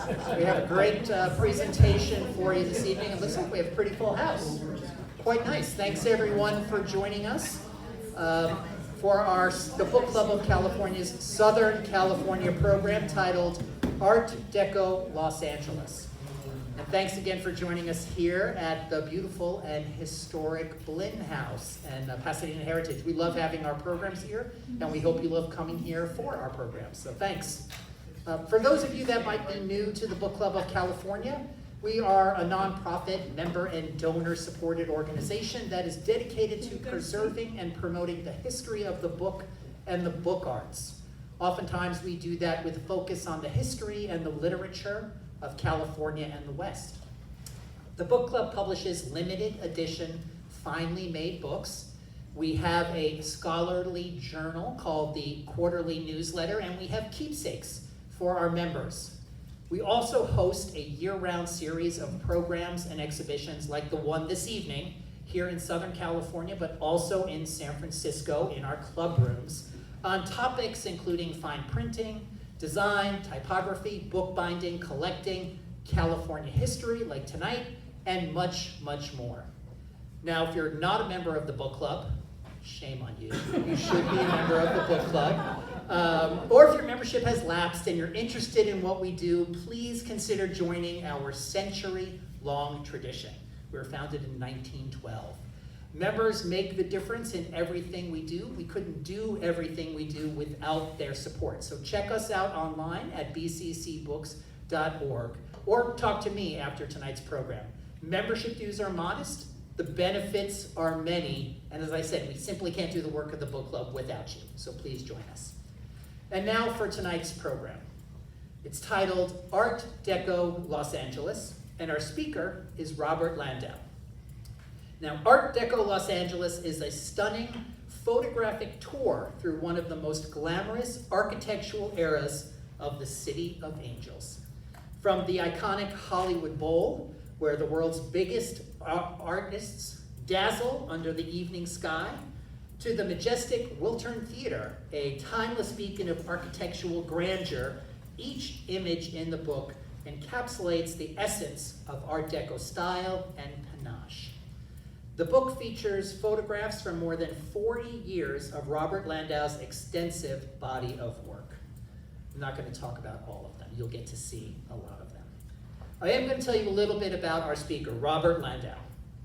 We have a great presentation for you this evening. It looks like we have a pretty full house, which is quite nice. Thanks everyone for joining us for the Book Club of California's Southern California program titled Art Deco Los Angeles. And thanks again for joining us here at the beautiful and historic Blinn House and Pasadena Heritage. We love having our programs here, and we hope you love coming here for our programs. So thanks. For those of you that might be new to the Book Club of California, we are a nonprofit, member and donor-supported organization that is dedicated to preserving and promoting the history of the book and the book arts. Oftentimes we do that with a focus on the history and the literature of California and the West. The book club publishes limited edition, finely made books. We have a scholarly journal called the Quarterly Newsletter, and we have keepsakes for our members. We also host a year-round series of programs and exhibitions like the one this evening here in Southern California, but also in San Francisco in our club rooms on topics including fine printing, design, typography, bookbinding, collecting, California history like tonight, and much, much more. Now, if you're not a member of the book club, shame on you. You should be a member of the book club. Or if your membership has lapsed and you're interested in what we do, please consider joining our century-long tradition. We were founded in 1912. Members make the difference in everything we do. We couldn't do everything we do without their support. So check us out online at bccbooks.org or talk to me after tonight's program. Membership dues are modest. The benefits are many, and as I said, we simply can't do the work of the book club without you, so please join us. And now for tonight's program. It's titled Art Deco Los Angeles, and our speaker is Robert Landau. Now, Art Deco Los Angeles is a stunning photographic tour through one of the most glamorous architectural eras of the City of Angels. From the iconic Hollywood Bowl, where the world's biggest artists dazzle under the evening sky, to the majestic Wiltern Theater, a timeless beacon of architectural grandeur, each image in the book encapsulates the essence of Art Deco style and panache. The book features photographs from more than 40 years of Robert Landau's extensive body of work. I'm not going to talk about all of them. You'll get to see a lot of them. I am going to tell you a little bit about our speaker, Robert Landau.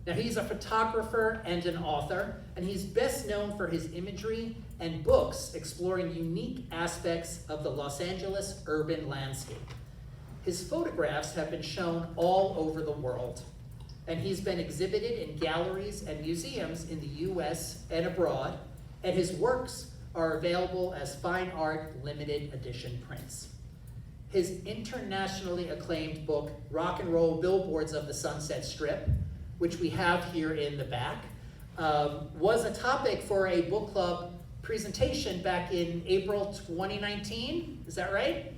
Now, he's a photographer and an author, and he's best known for his imagery and books exploring unique aspects of the Los Angeles urban landscape. His photographs have been shown all over the world, and he's been exhibited in galleries and museums in the US and abroad, and his works are available as fine art limited edition prints. His internationally acclaimed book, Rock and Roll Billboards of the Sunset Strip, which we have here in the back, was a topic for a book club presentation back in April 2019. Is that right?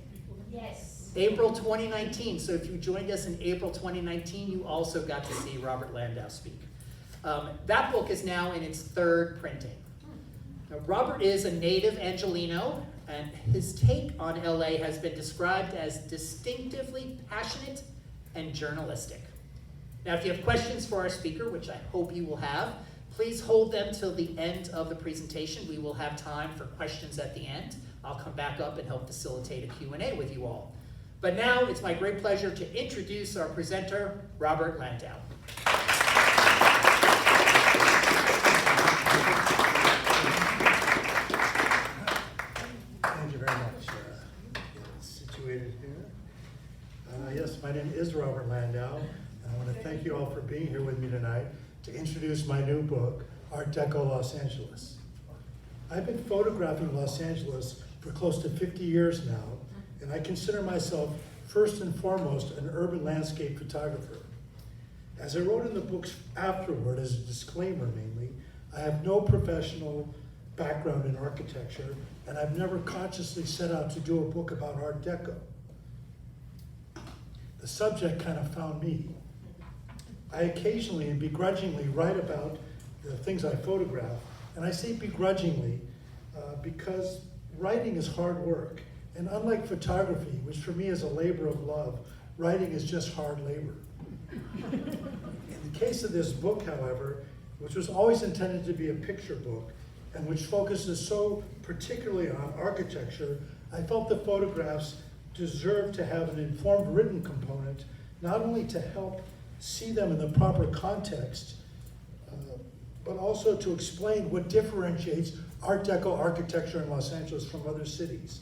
Yes. April 2019. So if you joined us in April 2019, you also got to see Robert Landau speak. That book is now in its third printing. Now, Robert is a native Angelino, and his take on LA has been described as distinctively passionate and journalistic. Now, if you have questions for our speaker, which I hope you will have, please hold them till the end of the presentation. We will have time for questions at the end. I'll come back up and help facilitate a Q&A with you all. But now it's my great pleasure to introduce our presenter, Robert Landau. Thank you very much. Get situated here. Yes, my name is Robert Landau. I want to thank you all for being here with me tonight to introduce my new book, Art Deco Los Angeles. I've been photographing Los Angeles for close to 50 years now, and I consider myself first and foremost an urban landscape photographer. As I wrote in the books afterward, as a disclaimer mainly, I have no professional background in architecture, and I've never consciously set out to do a book about Art Deco. The subject kind of found me. I occasionally and begrudgingly write about the things I photograph, and I say begrudgingly because writing is hard work, and unlike photography, which for me is a labor of love, writing is just hard labor. In the case of this book, however, which was always intended to be a picture book, and which focuses so particularly on architecture, I felt the photographs deserved to have an informed written component, not only to help see them in the proper context, but also to explain what differentiates Art Deco architecture in Los Angeles from other cities.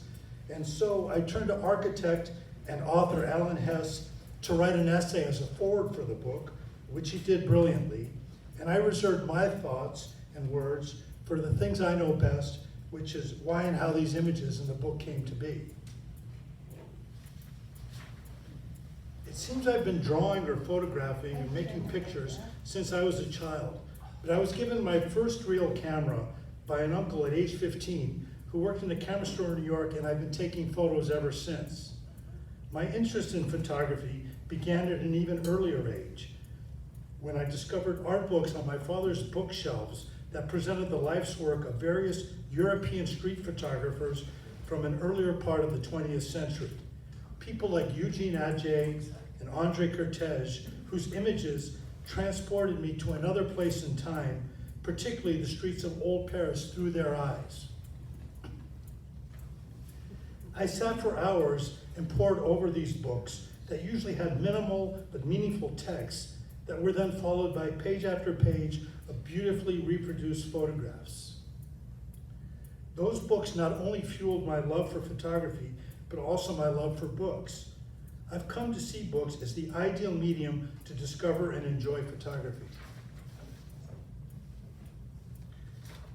And so I turned to architect and author Alan Hess to write an essay as a foreword for the book, which he did brilliantly. And I reserved my thoughts and words for the things I know best, which is why and how these images in the book came to be. It seems I've been drawing or photographing and making pictures since I was a child, but I was given my first real camera by an uncle at age 15 who worked in a camera store in New York, and I've been taking photos ever since. My interest in photography began at an even earlier age, when I discovered art books on my father's bookshelves that presented the life's work of various European street photographers from an earlier part of the 20th century. People like Eugene Adjay and Andre Cortege, whose images transported me to another place in time, particularly the streets of old Paris through their eyes. I sat for hours and pored over these books that usually had minimal but meaningful texts that were then followed by page after page of beautifully reproduced photographs. Those books not only fueled my love for photography, but also my love for books. I've come to see books as the ideal medium to discover and enjoy photography.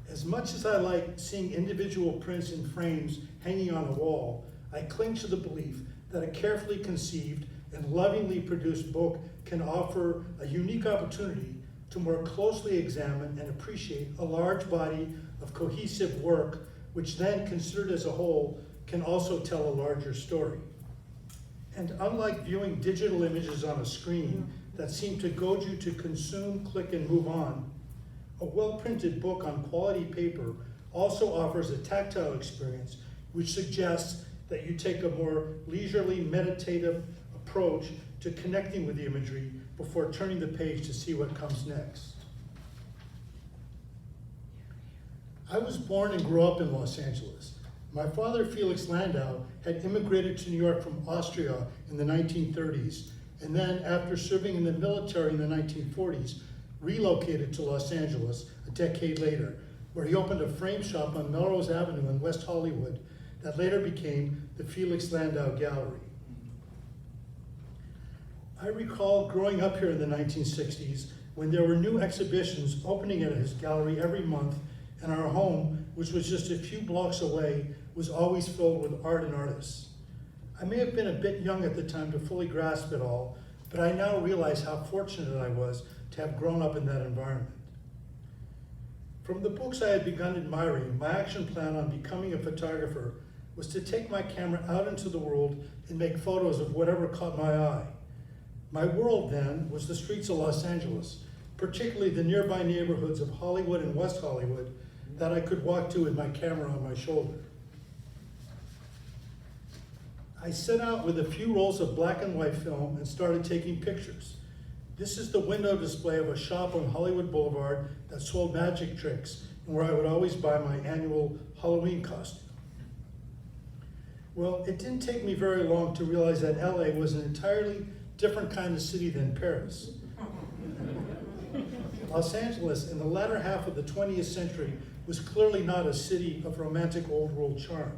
As much as I like seeing individual prints in frames hanging on a wall, I cling to the belief that a carefully conceived and lovingly produced book can offer a unique opportunity to more closely examine and appreciate a large body of cohesive work, which then, considered as a whole, can also tell a larger story. And unlike viewing digital images on a screen that seem to goad you to consume, click, and move on, a well-printed book on quality paper also offers a tactile experience which suggests that you take a more leisurely, meditative approach to connecting with the imagery before turning the page to see what comes next. I was born and grew up in Los Angeles. My father, Felix Landau, had immigrated to New York from Austria in the 1930s, and then, after serving in the military in the 1940s, relocated to Los Angeles a decade later, where he opened a frame shop on Melrose Avenue in West Hollywood that later became the Felix Landau Gallery. I recall growing up here in the 1960s when there were new exhibitions opening at his gallery every month, and our home, which was just a few blocks away, was always filled with art and artists. I may have been a bit young at the time to fully grasp it all, but I now realize how fortunate I was to have grown up in that environment. From the books I had begun admiring, my action plan on becoming a photographer was to take my camera out into the world and make photos of whatever caught my eye. My world then was the streets of Los Angeles, particularly the nearby neighborhoods of Hollywood and West Hollywood that I could walk to with my camera on my shoulder. I set out with a few rolls of black and white film and started taking pictures. This is the window display of a shop on Hollywood Boulevard that sold magic tricks and where I would always buy my annual Halloween costume. Well, it didn't take me very long to realize that LA was an entirely different kind of city than Paris. Los Angeles, in the latter half of the 20th century, was clearly not a city of romantic old world charm.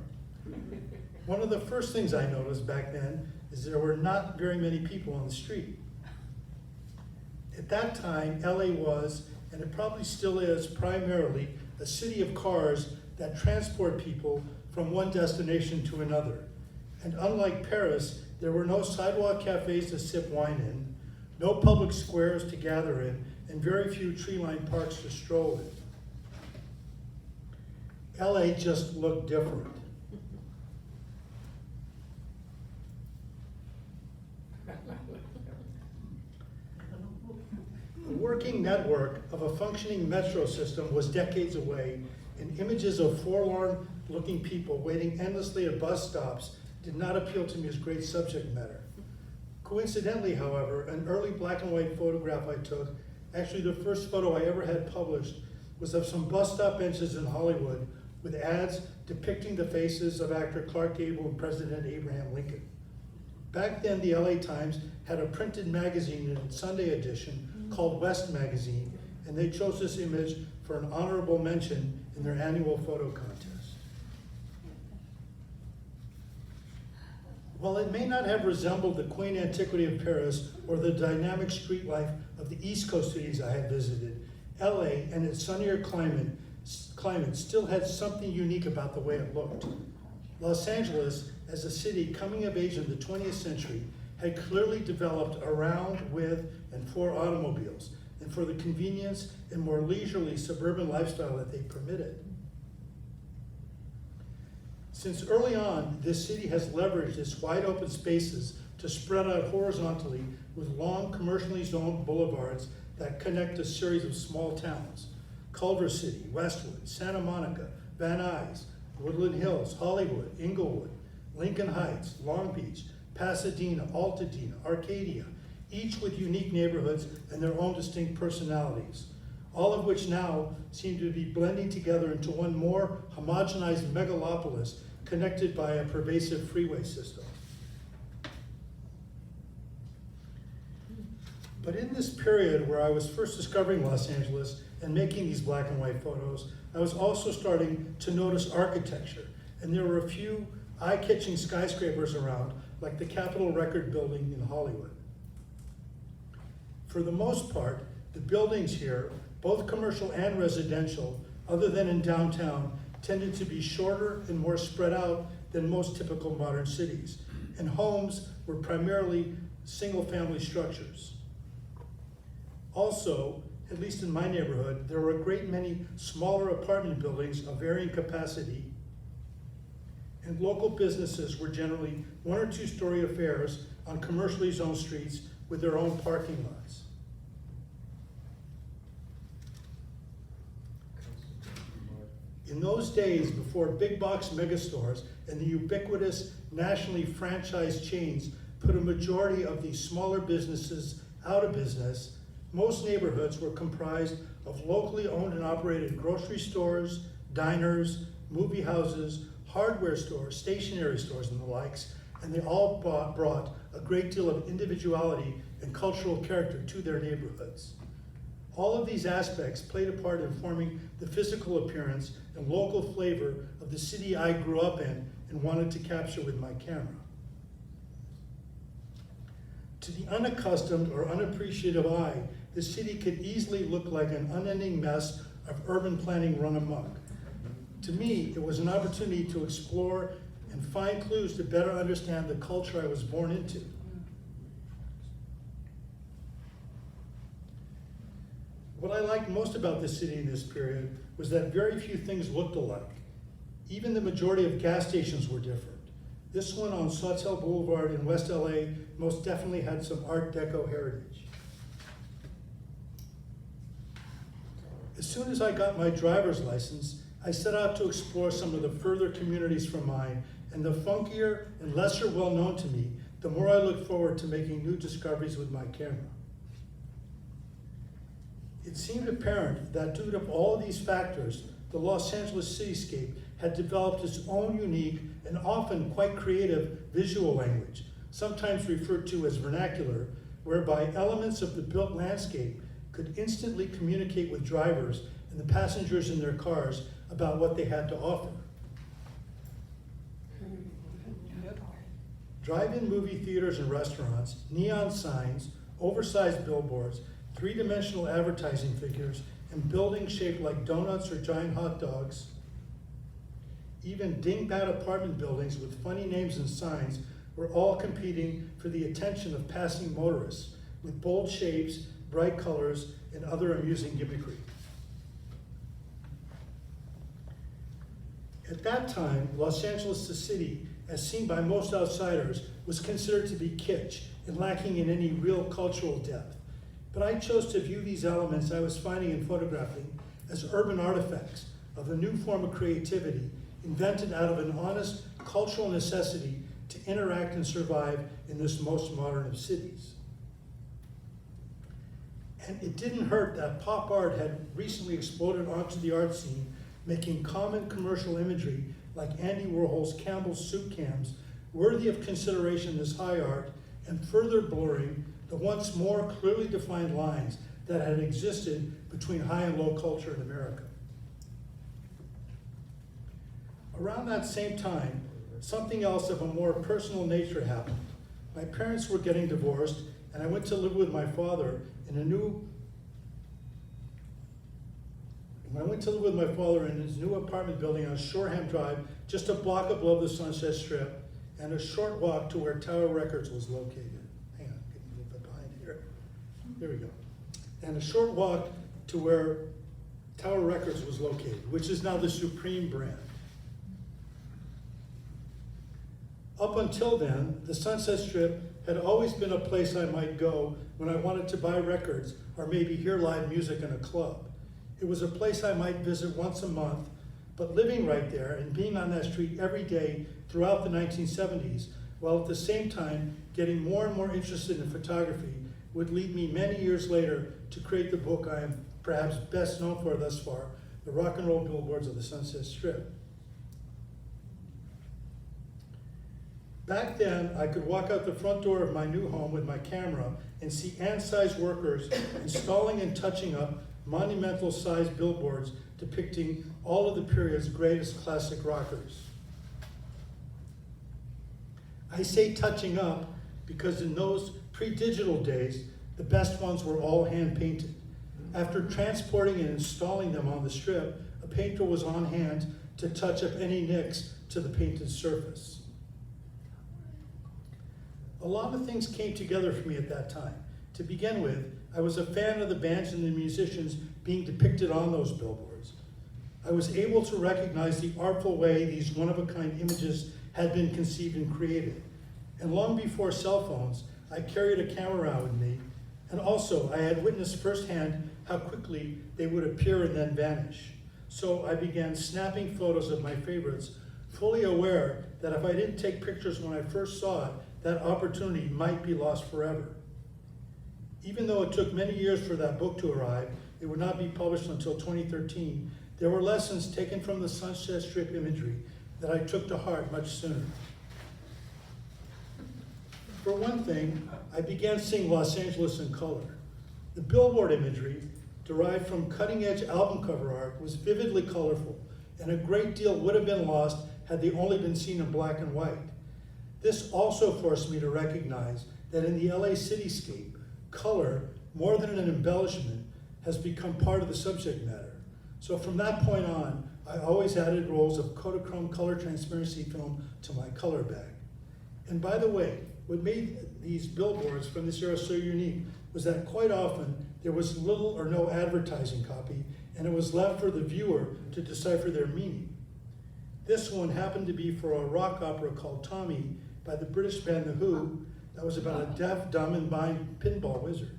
One of the first things I noticed back then is there were not very many people on the street. At that time, LA was, and it probably still is, primarily a city of cars that transport people from one destination to another. And unlike Paris, there were no sidewalk cafes to sip wine in, no public squares to gather in, and very few tree-lined parks to stroll in. LA just looked different. The working network of a functioning metro system was decades away, and images of forlorn-looking people waiting endlessly at bus stops did not appeal to me as great subject matter. Coincidentally, however, an early black and white photograph I took, actually the first photo I ever had published, was of some bus stop benches in Hollywood with ads depicting the faces of actor Clark Gable and President Abraham Lincoln. Back then, the LA Times had a printed magazine in its Sunday edition called West Magazine, and they chose this image for an honorable mention in their annual photo contest. While it may not have resembled the quaint antiquity of Paris or the dynamic street life of the East Coast cities I had visited, LA and its sunnier climate still had something unique about the way it looked. Los Angeles, as a city coming of age in the 20th century, had clearly developed around, with, and for automobiles, and for the convenience and more leisurely suburban lifestyle that they permitted. Since early on, this city has leveraged its wide open spaces to spread out horizontally with long commercially zoned boulevards that connect a series of small towns: Culver City, Westwood, Santa Monica, Van Nuys, Woodland Hills, Hollywood, Inglewood, Lincoln Heights, Long Beach, Pasadena, Altadena, Arcadia, each with unique neighborhoods and their own distinct personalities, all of which now seem to be blending together into one more homogenized megalopolis connected by a pervasive freeway system. But in this period where I was first discovering Los Angeles and making these black and white photos, I was also starting to notice architecture, and there were a few eye-catching skyscrapers around, like the Capitol Record Building in Hollywood. For the most part, the buildings here, both commercial and residential, other than in downtown, tended to be shorter and more spread out than most typical modern cities, and homes were primarily single-family structures. Also, at least in my neighborhood, there were a great many smaller apartment buildings of varying capacity, and local businesses were generally 1 or 2 story affairs on commercially zoned streets with their own parking lots. In those days, before big box megastores and the ubiquitous nationally franchised chains put a majority of these smaller businesses out of business, most neighborhoods were comprised of locally owned and operated grocery stores, diners, movie houses, hardware stores, stationery stores, and the likes, and they all brought a great deal of individuality and cultural character to their neighborhoods. All of these aspects played a part in forming the physical appearance and local flavor of the city I grew up in and wanted to capture with my camera. To the unaccustomed or unappreciative eye, the city could easily look like an unending mess of urban planning run amok. To me, it was an opportunity to explore and find clues to better understand the culture I was born into. What I liked most about the city in this period was that very few things looked alike. Even the majority of gas stations were different. This one on Sawtell Boulevard in West LA most definitely had some Art Deco heritage. As soon as I got my driver's license, I set out to explore some of the further communities from mine, and the funkier and lesser well known to me, the more I look forward to making new discoveries with my camera. It seemed apparent that due to all these factors, the Los Angeles cityscape had developed its own unique and often quite creative visual language, sometimes referred to as vernacular, whereby elements of the built landscape could instantly communicate with drivers and the passengers in their cars about what they had to offer. Drive-in movie theaters and restaurants, neon signs, oversized billboards, 3-dimensional advertising figures, and buildings shaped like donuts or giant hot dogs. Even dingbat apartment buildings with funny names and signs were all competing for the attention of passing motorists with bold shapes, bright colors, and other amusing gimmickry. At that time, Los Angeles, the city, as seen by most outsiders, was considered to be kitsch and lacking in any real cultural depth. But I chose to view these elements I was finding and photographing as urban artifacts of a new form of creativity invented out of an honest cultural necessity to interact and survive in this most modern of cities. And it didn't hurt that pop art had recently exploded onto the art scene, making common commercial imagery like Andy Warhol's Campbell's soup cans worthy of consideration as high art, and further blurring the once more clearly defined lines that had existed between high and low culture in America. Around that same time, something else of a more personal nature happened. My parents were getting divorced, and I went to live with my father in his new apartment building on Shoreham Drive, just a block above the Sunset Strip, and a short walk to where Tower Records was located. Hang on, getting a little bit behind here. There we go. And a short walk to where Tower Records was located, which is now the Supreme brand. Up until then, the Sunset Strip had always been a place I might go when I wanted to buy records or maybe hear live music in a club. It was a place I might visit once a month, but living right there and being on that street every day throughout the 1970s, while at the same time getting more and more interested in photography, would lead me many years later to create the book I am perhaps best known for thus far, The Rock and Roll Billboards of the Sunset Strip. Back then, I could walk out the front door of my new home with my camera and see ant-sized workers installing and touching up monumental-sized billboards depicting all of the period's greatest classic rockers. I say touching up because in those pre-digital days, the best ones were all hand-painted. After transporting and installing them on the strip, a painter was on hand to touch up any nicks to the painted surface. A lot of things came together for me at that time. To begin with, I was a fan of the bands and the musicians being depicted on those billboards. I was able to recognize the artful way these one-of-a-kind images had been conceived and created. And long before cell phones, I carried a camera around with me, and also I had witnessed firsthand how quickly they would appear and then vanish. So I began snapping photos of my favorites, fully aware that if I didn't take pictures when I first saw it, that opportunity might be lost forever. Even though it took many years for that book to arrive, it would not be published until 2013, there were lessons taken from the Sunset Strip imagery that I took to heart much sooner. For one thing, I began seeing Los Angeles in color. The billboard imagery, derived from cutting-edge album cover art, was vividly colorful, and a great deal would have been lost had they only been seen in black and white. This also forced me to recognize that in the LA cityscape, color, more than an embellishment, has become part of the subject matter. So from that point on, I always added rolls of Kodachrome color transparency film to my color bag. And by the way, what made these billboards from this era so unique was that quite often there was little or no advertising copy, and it was left for the viewer to decipher their meaning. This one happened to be for a rock opera called Tommy by the British band The Who, that was about a deaf, dumb, and blind pinball wizard.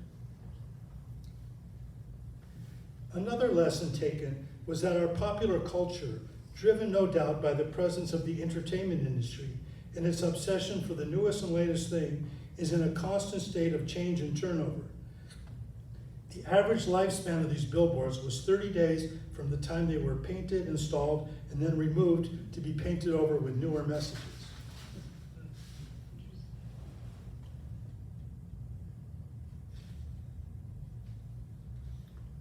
Another lesson taken was that our popular culture, driven no doubt by the presence of the entertainment industry and its obsession for the newest and latest thing, is in a constant state of change and turnover. The average lifespan of these billboards was 30 days from the time they were painted, installed, and then removed to be painted over with newer messages.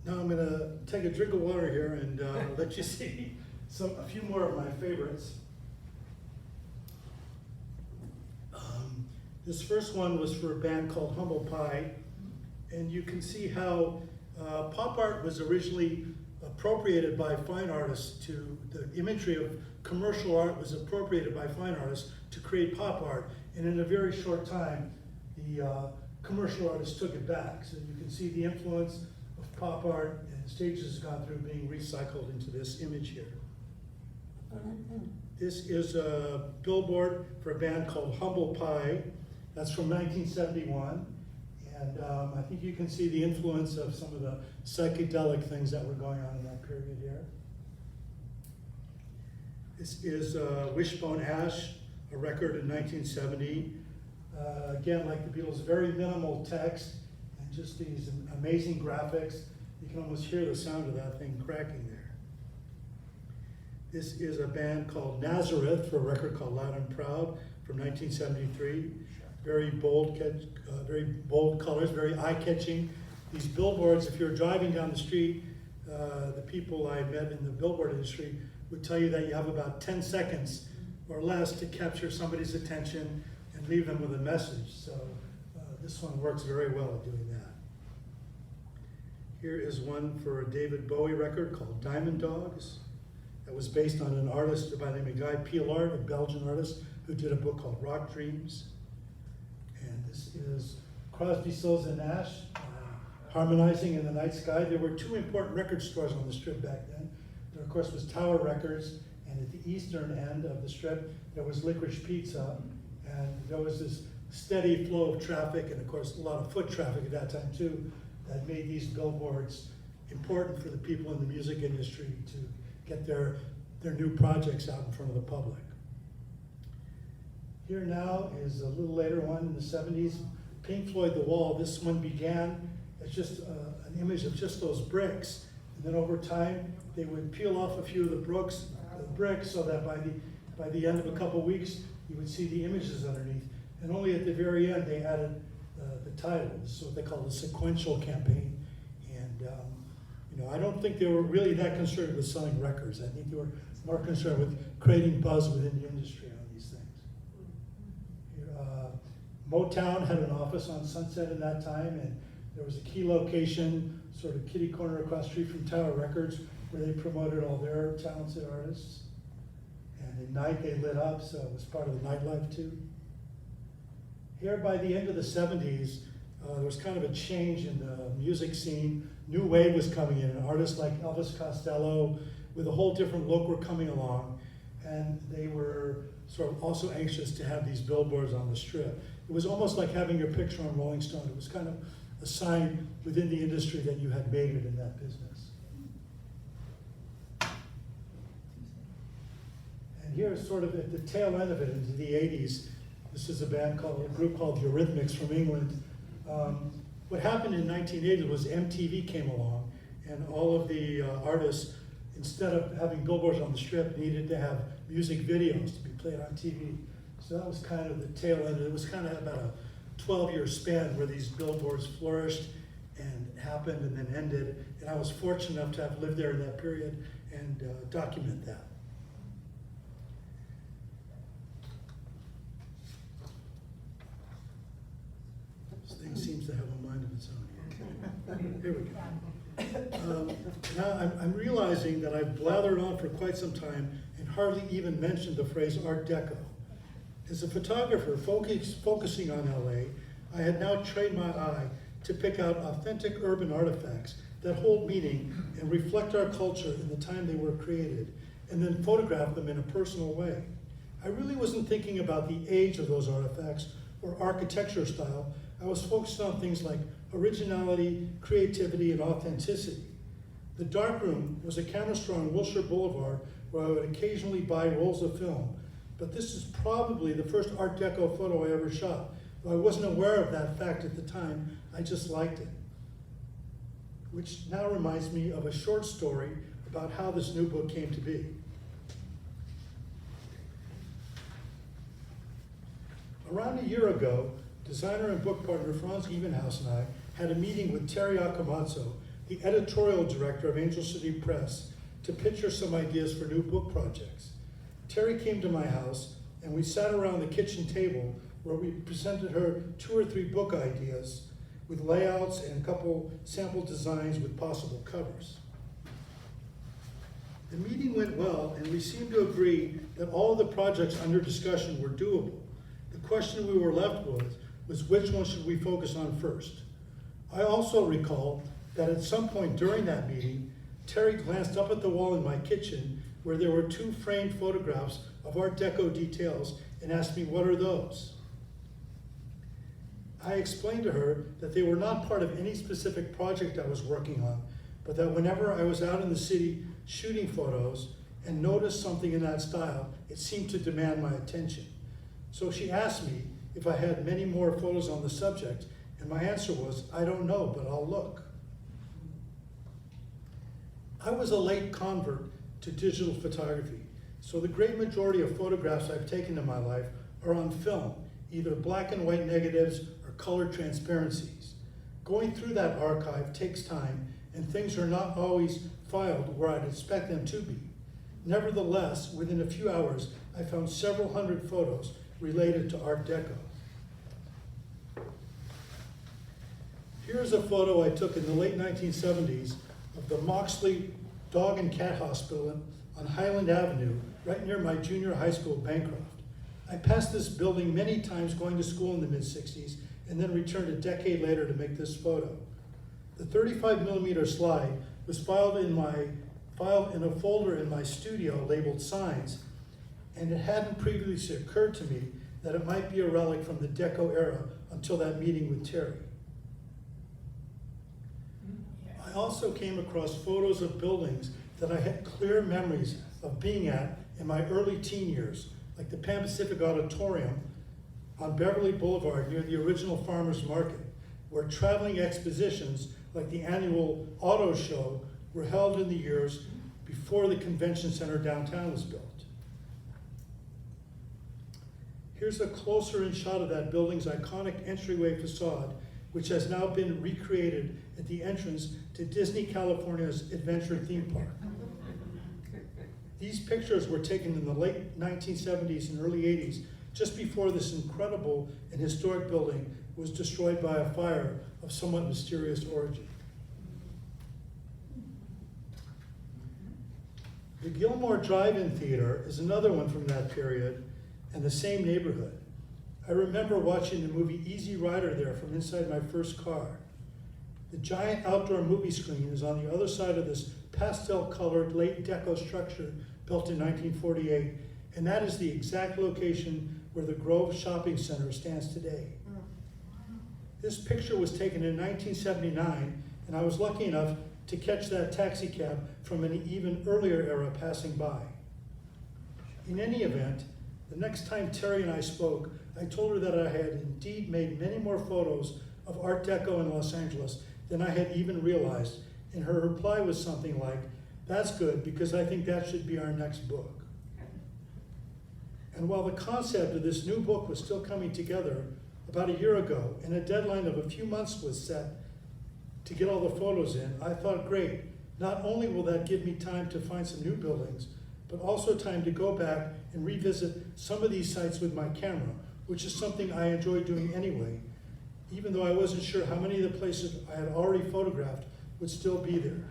Now I'm going to take a drink of water here and let you see a few more of my favorites. This first one was for a band called Humble Pie, and you can see how pop art was originally appropriated by fine artists to, the imagery of commercial art was appropriated by fine artists to create pop art, and in a very short time, the commercial artists took it back. So you can see the influence of pop art and stages has gone through being recycled into this image here. This is a billboard for a band called Humble Pie. That's from 1971. And I think you can see the influence of some of the psychedelic things that were going on in that period here. This is Wishbone Ash, a record in 1970. Again, like the Beatles, very minimal text and just these amazing graphics. You can almost hear the sound of that thing cracking there. This is a band called Nazareth for a record called Loud and Proud from 1973. Very bold colors, very eye-catching. These billboards, if you're driving down the street, the people I met in the billboard industry would tell you that you have about 10 seconds or less to capture somebody's attention and leave them with a message. So this one works very well at doing that. Here is one for a David Bowie record called Diamond Dogs. That was based on an artist by the name of Guy Pielart, a Belgian artist who did a book called Rock Dreams. And this is Crosby, Stills and Nash, Harmonizing in the Night Sky. There were two important record stores on the Strip back then. There, of course, was Tower Records, and at the eastern end of the Strip, there was Licorice Pizza, and there was this steady flow of traffic, and of course, a lot of foot traffic at that time too, that made these billboards important for the people in the music industry to get their new projects out in front of the public. Here now is a little later one in the 70s, Pink Floyd The Wall. This one began as just an image of just those bricks. And then over time, they would peel off a few of the bricks so that by the end of a couple of weeks, you would see the images underneath. And only at the very end, they added the title. This is what they call the sequential campaign. And I don't think they were really that concerned with selling records. I think they were more concerned with creating buzz within the industry on these things. Here, Motown had an office on Sunset at that time, and there was a key location, sort of kitty corner across the street from Tower Records, where they promoted all their talented artists. And at night they lit up, so it was part of the nightlife too. Here by the end of the 70s, there was kind of a change in the music scene. New wave was coming in, and artists like Elvis Costello with a whole different look were coming along, and they were sort of also anxious to have these billboards on the Strip. It was almost like having your picture on Rolling Stone. It was kind of a sign within the industry that you had made it in that business. And here is sort of at the tail end of it, into the 80s. This is a group called the Eurythmics from England. What happened in 1980 was MTV came along, and all of the artists, instead of having billboards on the Strip, needed to have music videos to be played on TV. So that was kind of the tail end. It was kind of about a 12-year span where these billboards flourished and happened and then ended. And I was fortunate enough to have lived there in that period and document that. This thing seems to have a mind of its own here. Here we go. Now I'm realizing that I've blathered on for quite some time and hardly even mentioned the phrase Art Deco. As a photographer focusing on LA, I had now trained my eye to pick out authentic urban artifacts that hold meaning and reflect our culture in the time they were created, and then photograph them in a personal way. I really wasn't thinking about the age of those artifacts or architecture style. I was focused on things like originality, creativity, and authenticity. The darkroom was a camera store on Wilshire Boulevard where I would occasionally buy rolls of film, but this is probably the first Art Deco photo I ever shot. Though I wasn't aware of that fact at the time, I just liked it. Which now reminds me of a short story about how this new book came to be. Around a year ago, designer and book partner Franz Evenhaus and I had a meeting with Terry Akamatsu, the editorial director of Angel City Press, to pitch her some ideas for new book projects. Terry came to my house and we sat around the kitchen table where we presented her 2 or 3 book ideas with layouts and a couple sample designs with possible covers. The meeting went well and we seemed to agree that all of the projects under discussion were doable. The question we were left with was which one should we focus on first? I also recall that at some point during that meeting, Terry glanced up at the wall in my kitchen where there were 2 framed photographs of Art Deco details and asked me, what are those? I explained to her that they were not part of any specific project I was working on, but that whenever I was out in the city shooting photos and noticed something in that style, it seemed to demand my attention. So she asked me if I had many more photos on the subject, and my answer was, I don't know, but I'll look. I was a late convert to digital photography, so the great majority of photographs I've taken in my life are on film, either black and white negatives or color transparencies. Going through that archive takes time, and things are not always filed where I'd expect them to be. Nevertheless, within a few hours, I found several hundred photos related to Art Deco. Here's a photo I took in the late 1970s of the Moxley Dog and Cat Hospital on Highland Avenue, right near my junior high school, Bancroft. I passed this building many times going to school in the mid-60s and then returned a decade later to make this photo. The 35mm slide was filed in a folder in my studio labeled Signs, and it hadn't previously occurred to me that it might be a relic from the Deco era until that meeting with Terry. I also came across photos of buildings that I had clear memories of being at in my early teen years, like the Pan-Pacific Auditorium on Beverly Boulevard near the original Farmers Market, where traveling expositions like the annual auto show were held in the years before the convention center downtown was built. Here's a closer-in shot of that building's iconic entryway facade, which has now been recreated at the entrance to Disney California's Adventure theme park. These pictures were taken in the late 1970s and early 80s, just before this incredible and historic building was destroyed by a fire of somewhat mysterious origin. The Gilmore Drive-In Theater is another one from that period and the same neighborhood. I remember watching the movie Easy Rider there from inside my first car. The giant outdoor movie screen is on the other side of this pastel-colored late Deco structure built in 1948, and that is the exact location where the Grove Shopping Center stands today. This picture was taken in 1979, and I was lucky enough to catch that taxi cab from an even earlier era passing by. In any event, the next time Terry and I spoke, I told her that I had indeed made many more photos of Art Deco in Los Angeles than I had even realized, and her reply was something like, "That's good, because I think that should be our next book." And while the concept of this new book was still coming together, about a year ago, and a deadline of a few months was set to get all the photos in, I thought, great, not only will that give me time to find some new buildings, but also time to go back and revisit some of these sites with my camera, which is something I enjoy doing anyway, even though I wasn't sure how many of the places I had already photographed would still be there.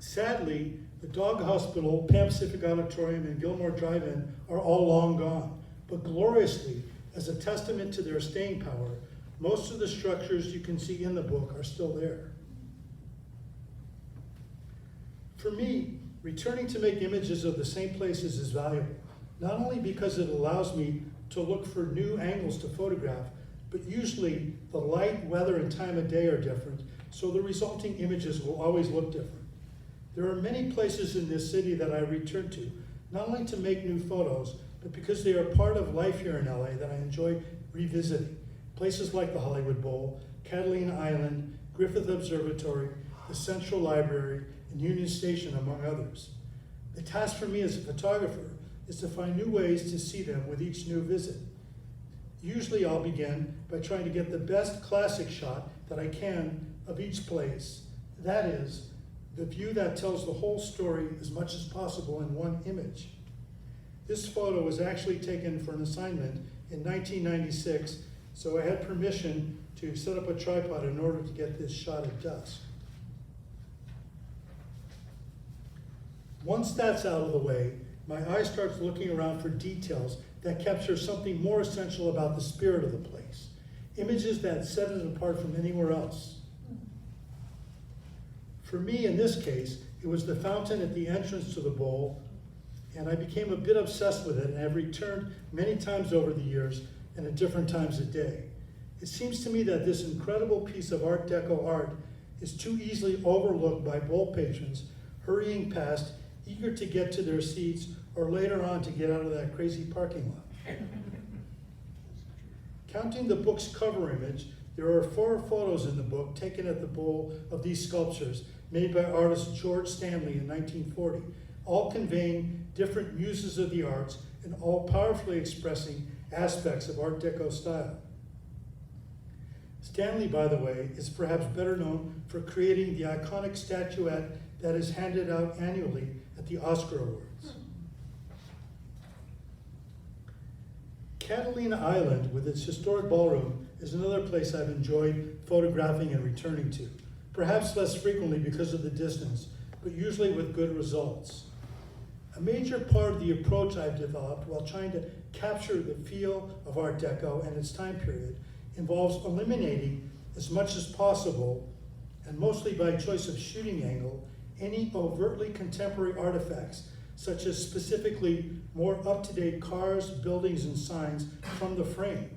Sadly, the Dog Hospital, Pan-Pacific Auditorium, and Gilmore Drive-In are all long gone, but gloriously, as a testament to their staying power, most of the structures you can see in the book are still there. For me, returning to make images of the same places is valuable, not only because it allows me to look for new angles to photograph, but usually the light, weather, and time of day are different, so the resulting images will always look different. There are many places in this city that I return to, not only to make new photos, but because they are part of life here in LA that I enjoy revisiting. Places like the Hollywood Bowl, Catalina Island, Griffith Observatory, the Central Library, and Union Station, among others. The task for me as a photographer is to find new ways to see them with each new visit. Usually I'll begin by trying to get the best classic shot that I can of each place. That is, the view that tells the whole story as much as possible in one image. This photo was actually taken for an assignment in 1996, so I had permission to set up a tripod in order to get this shot at dusk. Once that's out of the way, my eye starts looking around for details that capture something more essential about the spirit of the place, images that set it apart from anywhere else. For me, in this case, it was the fountain at the entrance to the bowl, and I became a bit obsessed with it, and have returned many times over the years and at different times of day. It seems to me that this incredible piece of Art Deco art is too easily overlooked by bowl patrons hurrying past, eager to get to their seats or later on to get out of that crazy parking lot. Counting the book's cover image, there are 4 photos in the book taken at the bowl of these sculptures made by artist George Stanley in 1940, all conveying different muses of the arts and all powerfully expressing aspects of Art Deco style. Stanley, by the way, is perhaps better known for creating the iconic statuette that is handed out annually at the Oscar Awards. Catalina Island, with its historic ballroom, is another place I've enjoyed photographing and returning to, perhaps less frequently because of the distance, but usually with good results. A major part of the approach I've developed while trying to capture the feel of Art Deco and its time period involves eliminating as much as possible, and mostly by choice of shooting angle, any overtly contemporary artifacts, such as specifically more up-to-date cars, buildings, and signs from the frame.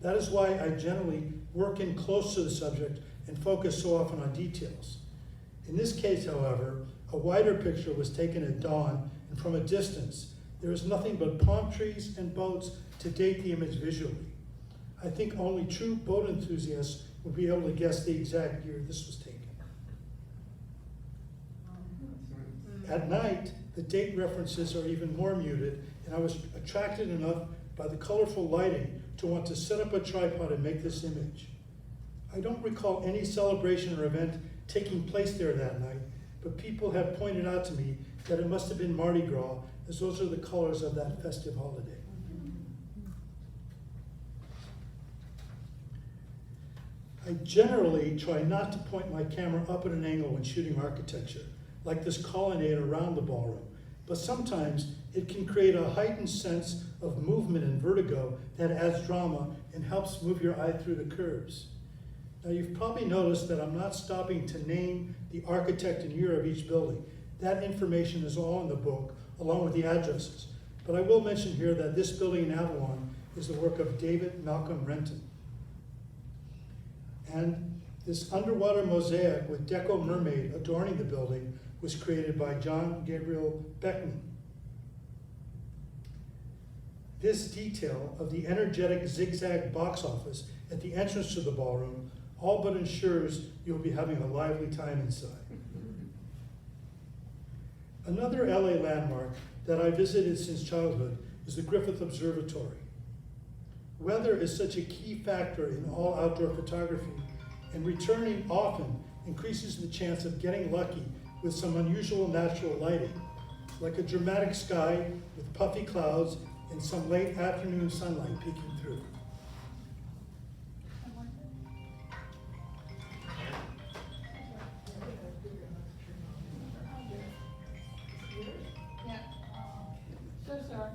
That is why I generally work in close to the subject and focus so often on details. In this case, however, a wider picture was taken at dawn, and from a distance, there is nothing but palm trees and boats to date the image visually. I think only true boat enthusiasts will be able to guess the exact year this was taken. At night, the date references are even more muted, and I was attracted enough by the colorful lighting to want to set up a tripod and make this image. I don't recall any celebration or event taking place there that night, but people have pointed out to me that it must have been Mardi Gras, as those are the colors of that festive holiday. I generally try not to point my camera up at an angle when shooting architecture, like this colonnade around the ballroom, but sometimes it can create a heightened sense of movement and vertigo that adds drama and helps move your eye through the curves. Now, you've probably noticed that I'm not stopping to name the architect and year of each building. That information is all in the book, along with the addresses. But I will mention here that this building in Avalon is the work of David Malcolm Renton. And this underwater mosaic with Deco Mermaid adorning the building was created by John Gabriel Beckman. This detail of the energetic zigzag box office at the entrance to the ballroom all but ensures you'll be having a lively time inside. Another LA landmark that I visited since childhood is the Griffith Observatory. Weather is such a key factor in all outdoor photography, and returning often increases the chance of getting lucky with some unusual natural lighting, like a dramatic sky with puffy clouds and some late afternoon sunlight peeking through. Yeah. So sorry.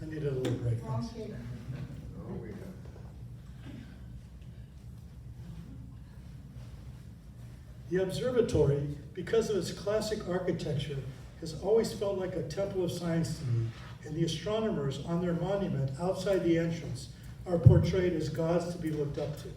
I needed a little break. Wrong Thanks. cable. The observatory, because of its classic architecture, has always felt like a temple of science to me, and the astronomers on their monument outside the entrance are portrayed as gods to be looked up to.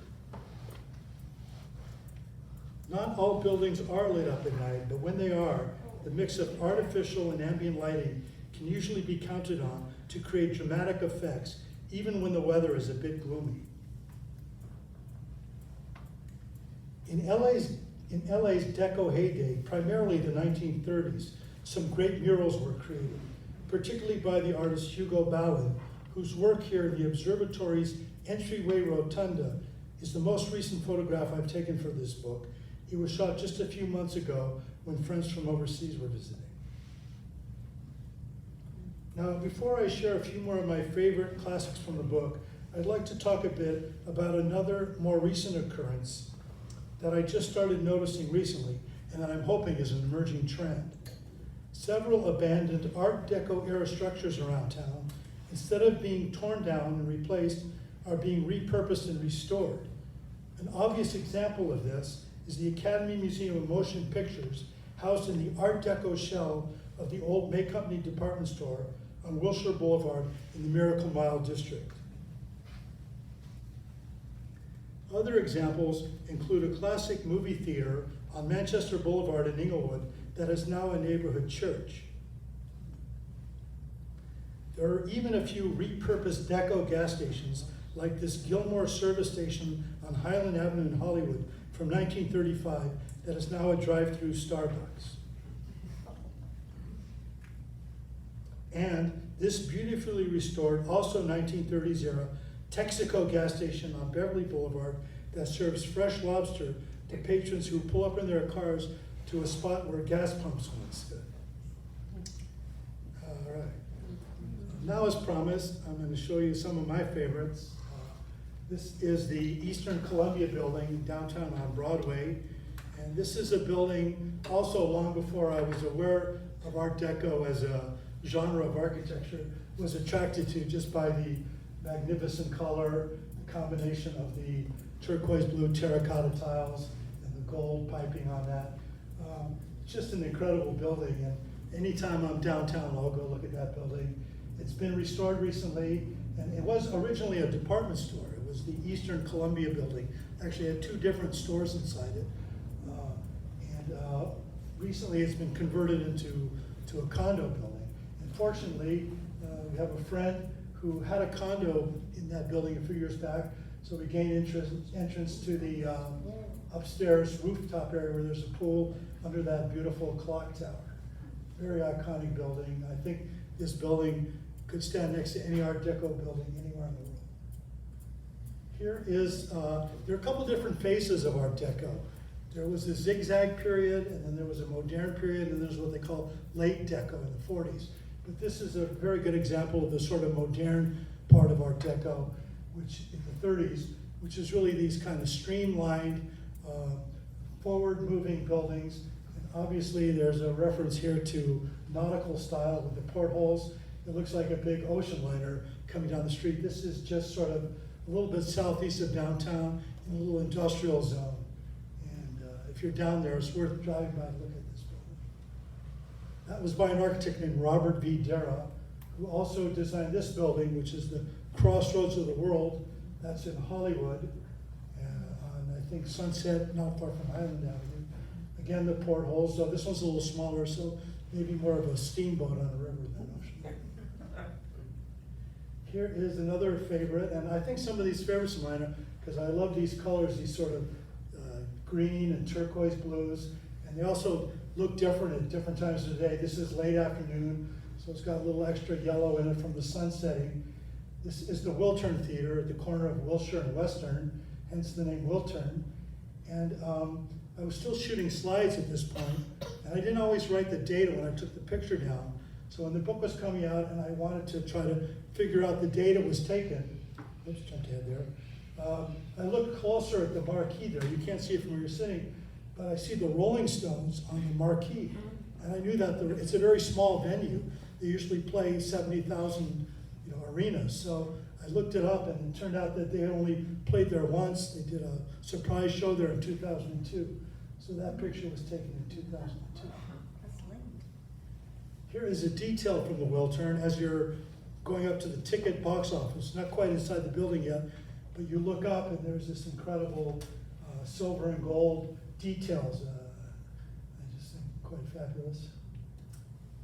Not all buildings are lit up at night, but when they are, the mix of artificial and ambient lighting can usually be counted on to create dramatic effects, even when the weather is a bit gloomy. In LA's Deco heyday, primarily the 1930s, some great murals were created, particularly by the artist Hugo Bowen, whose work here in the observatory's entryway rotunda is the most recent photograph I've taken for this book. It was shot just a few months ago when friends from overseas were visiting. Now, before I share a few more of my favorite classics from the book, I'd like to talk a bit about another more recent occurrence that I just started noticing recently and that I'm hoping is an emerging trend. Several abandoned Art Deco era structures around town, instead of being torn down and replaced, are being repurposed and restored. An obvious example of this is the Academy Museum of Motion Pictures, housed in the Art Deco shell of the old May Company department store on Wilshire Boulevard in the Miracle Mile district. Other examples include a classic movie theater on Manchester Boulevard in Inglewood that is now a neighborhood church. There are even a few repurposed Deco gas stations, like this Gilmore service station on Highland Avenue in Hollywood from 1935 that is now a drive-through Starbucks. And this beautifully restored, also 1930s era, Texaco gas station on Beverly Boulevard that serves fresh lobster to patrons who pull up in their cars to a spot where gas pumps once stood. All right. Now, as promised, I'm going to show you some of my favorites. This is the Eastern Columbia building downtown on Broadway. And this is a building also long before I was aware of Art Deco as a genre of architecture, was attracted to just by the magnificent color, the combination of the turquoise blue terracotta tiles and the gold piping on that. Just an incredible building, and anytime I'm downtown, I'll go look at that building. It's been restored recently, and it was originally a department store. It was the Eastern Columbia building. Actually, it had 2 different stores inside it. Recently, it's been converted into a condo building. And fortunately, we have a friend who had a condo in that building a few years back, so we gained entrance to the upstairs rooftop area where there's a pool under that beautiful clock tower. Very iconic building. I think this building could stand next to any Art Deco building anywhere in the world. Here is, there are a couple different phases of Art Deco. There was the zigzag period, and then there was a modern period, and there's what they call late Deco in the 40s. But this is a very good example of the sort of modern part of Art Deco, which in the 30s, which is really these kind of streamlined, forward-moving buildings. And obviously, there's a reference here to nautical style with the portholes. It looks like a big ocean liner coming down the street. This is just sort of a little bit southeast of downtown in a little industrial zone. And if you're down there, it's worth driving by and look at this building. That was by an architect named Robert V. Dara, who also designed this building, which is the crossroads of the world. That's in Hollywood, on I think Sunset, not far from Highland Avenue. Again, the portholes. So this one's a little smaller, so maybe more of a steamboat on a river than ocean. Here is another favorite, and I think some of these favorites of mine are, because I love these colors, these sort of green and turquoise blues, and they also look different at different times of the day. This is late afternoon, so it's got a little extra yellow in it from the sun setting. This is the Wiltern Theater at the corner of Wilshire and Western, hence the name Wiltern. And I was still shooting slides at this point, and I didn't always write the data when I took the picture down. So when the book was coming out and I wanted to try to figure out the date it was taken, oops, jumped ahead there. I looked closer at the marquee there. You can't see it from where you're sitting, but I see the Rolling Stones on the marquee. And I knew that it's a very small venue. They usually play 70,000 arenas. So I looked it up, and it turned out that they only played there once. They did a surprise show there in 2002. So that picture was taken in 2002. Here is a detail from the Wiltern as you're going up to the ticket box office. Not quite inside the building yet, but you look up and there's this incredible silver and gold details. I just think quite fabulous.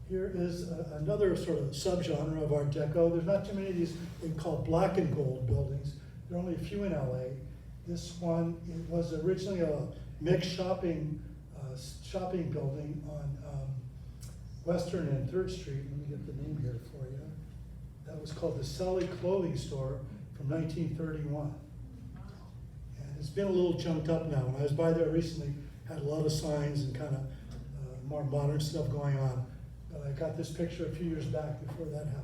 Here is another sort of subgenre of Art Deco. There's not too many of these they call black and gold buildings. There are only a few in LA. This one, it was originally a mixed shopping building on Western and 3rd Street. Let me get the name here for you. That was called the Sully Clothing Store from 1931. And it's been a little junked up now. When I was by there recently, had a lot of signs and kind of more modern stuff going on. But I got this picture a few years back before that happened.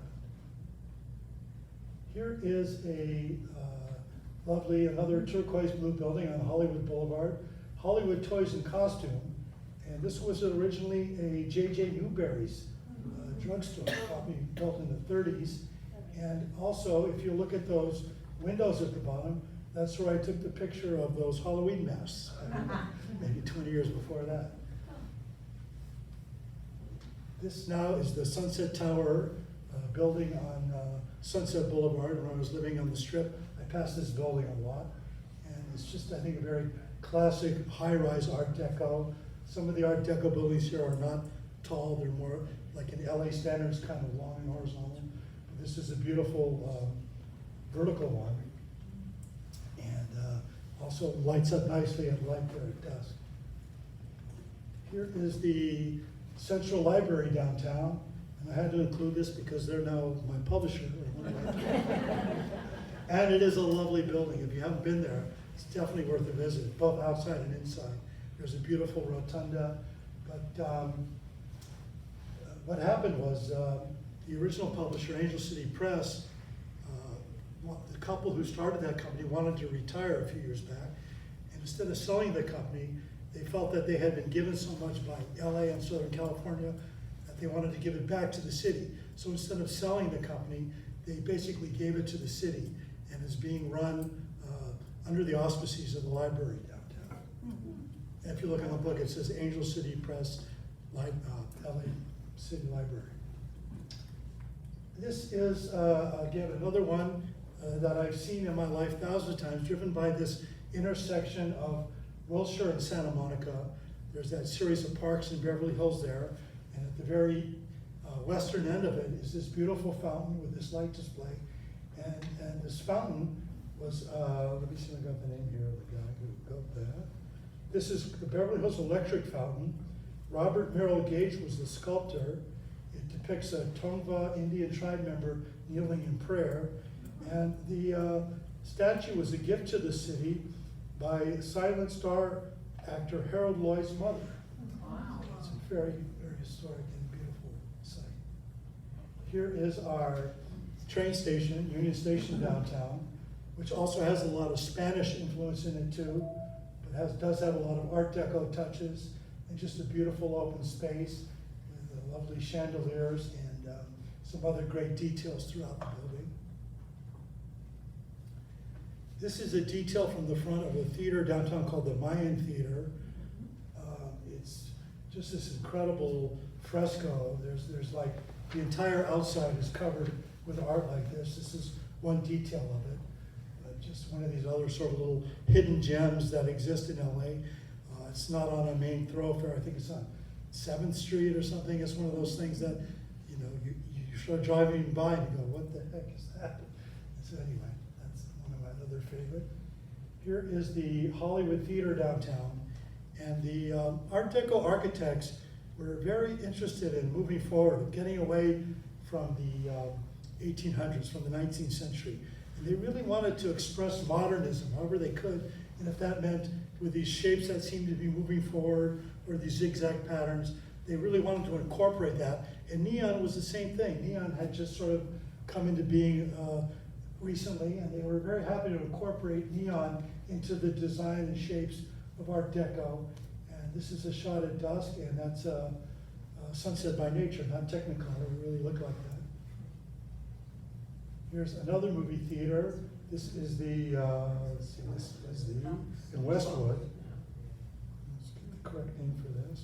Here is a lovely, another turquoise blue building on Hollywood Boulevard, Hollywood Toys and Costume. And this was originally a J.J. Newberry's drugstore, probably built in the 30s. And also, if you look at those windows at the bottom, that's where I took the picture of those Halloween masks, maybe 20 years before that. This now is the Sunset Tower building on Sunset Boulevard. When I was living on the Strip, I passed this building a lot. And it's just, I think, a very classic high-rise Art Deco. Some of the Art Deco buildings here are not tall. They're more like in LA standards, kind of long and horizontal. This is a beautiful vertical one, and also lights up nicely at light there at dusk. Here is the Central Library downtown, and I had to include this because they're now my publisher. And it is a lovely building. If you haven't been there, it's definitely worth a visit, both outside and inside. There's a beautiful rotunda, but what happened was the original publisher, Angel City Press, the couple who started that company wanted to retire a few years back, and instead of selling the company, they felt that they had been given so much by LA and Southern California that they wanted to give it back to the city. So instead of selling the company, they basically gave it to the city, and is being run under the auspices of the library downtown. And if you look in the book, it says Angel City Press, LA City Library. This is, again, another one that I've seen in my life thousands of times, driven by this intersection of Wilshire and Santa Monica. There's that series of parks in Beverly Hills there, and at the very western end of it is this beautiful fountain with this light display. And this fountain was, let me see if I got the name here of the guy who built that. This is the Beverly Hills Electric Fountain. Robert Merrill Gage was the sculptor. It depicts a Tongva Indian tribe member kneeling in prayer. And the statue was a gift to the city by silent star actor Harold Lloyd's mother. Wow. It's a very, very historic and beautiful site. Here is our train station, Union Station downtown, which also has a lot of Spanish influence in it too, but does have a lot of Art Deco touches, and just a beautiful open space with lovely chandeliers and some other great details throughout the building. This is a detail from the front of a theater downtown called the Mayan Theater. It's just this incredible fresco. There's like, the entire outside is covered with art like this. This is one detail of it. Just one of these other sort of little hidden gems that exist in LA. It's not on a main thoroughfare. I think it's on 7th Street or something. It's one of those things that, you know, you start driving by and you go, what the heck is that? So anyway, that's one of my other favorite. Here is the Hollywood Theater downtown. And the Art Deco architects were very interested in moving forward, getting away from the 1800s, from the 19th century. And they really wanted to express modernism however they could, and if that meant with these shapes that seemed to be moving forward, or these zigzag patterns, they really wanted to incorporate that. And neon was the same thing. Neon had just sort of come into being recently, and they were very happy to incorporate neon into the design and shapes of Art Deco. And this is a shot at dusk, and that's sunset by nature, not Technicolor. It really looked like that. Here's another movie theater. This is the, let's see, this is the, in Westwood. Let's get the correct name for this.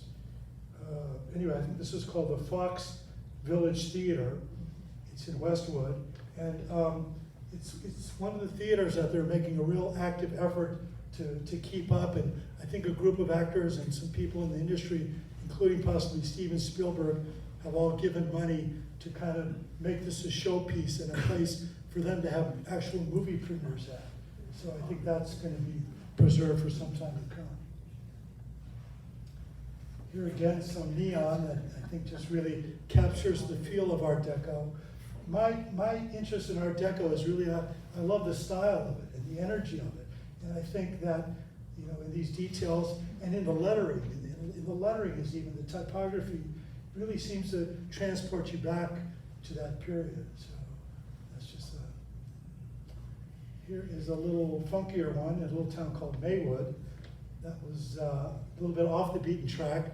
Anyway, I think this is called the Fox Village Theater. It's in Westwood. And it's one of the theaters that they're making a real active effort to keep up. And I think a group of actors and some people in the industry, including possibly Steven Spielberg, have all given money to kind of make this a showpiece and a place for them to have actual movie premieres at. So I think that's going to be preserved for some time to come. Here again, some neon that I think just really captures the feel of Art Deco. My interest in Art Deco is really, I love the style of it and the energy of it. And I think that, you know, in these details and in the lettering, in the lettering is even the typography really seems to transport you back to that period. So that's just here is a little funkier one, a little town called Maywood. That was a little bit off the beaten track.